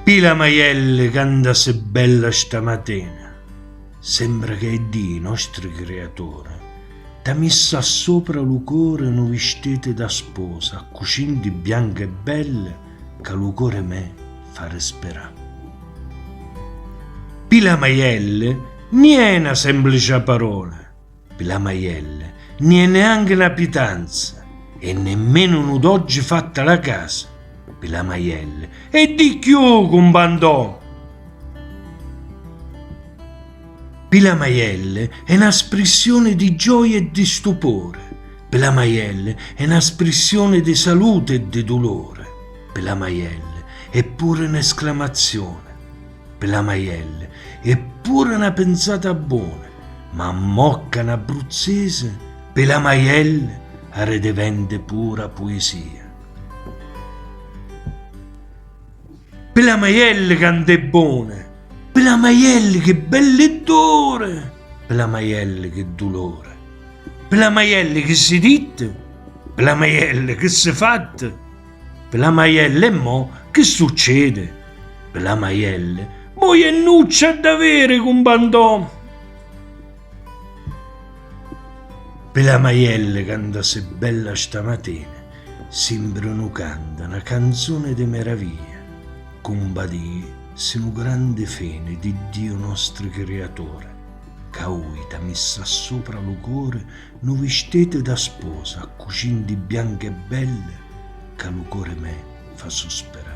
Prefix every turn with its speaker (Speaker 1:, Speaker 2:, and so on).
Speaker 1: Pila maielle canta se bella stamattina. Sembra che è Dio, nostro creatore, t'ha messo sopra lo cuore un vestito da sposa, cucindi bianche e belle, che lo cuore me fa respirare. Pila maielle non è una semplice parola. Pila maielle non è neanche una pitanza e nemmeno un d'oggi fatta la casa. Pila maielle e di più con bandò. Pila maielle è un'espressione di gioia e di stupore. Pila maielle è un'espressione di salute e di dolore. Pila maielle è pure un'esclamazione. Pila maielle è pure una pensata buona, ma mocca un abruzzese, pila maielle redivende pura poesia. Pila maielle cante buone, pila maielle che belle d'ore, pila maielle che dolore, pila maielle che si dite, pila maielle che si fatte, pila maielle mo che succede, pila maielle poi è nuccia d'avere con bandò. Pila maielle canta se bella stamattina, sembra un canta una canzone di meraviglia. Combadia se un grande fene di Dio nostro creatore, che lui t'ha messa sopra lo cuore un vestito da sposa, cucindi bianche e belle, che lo cuore me fa sospirare.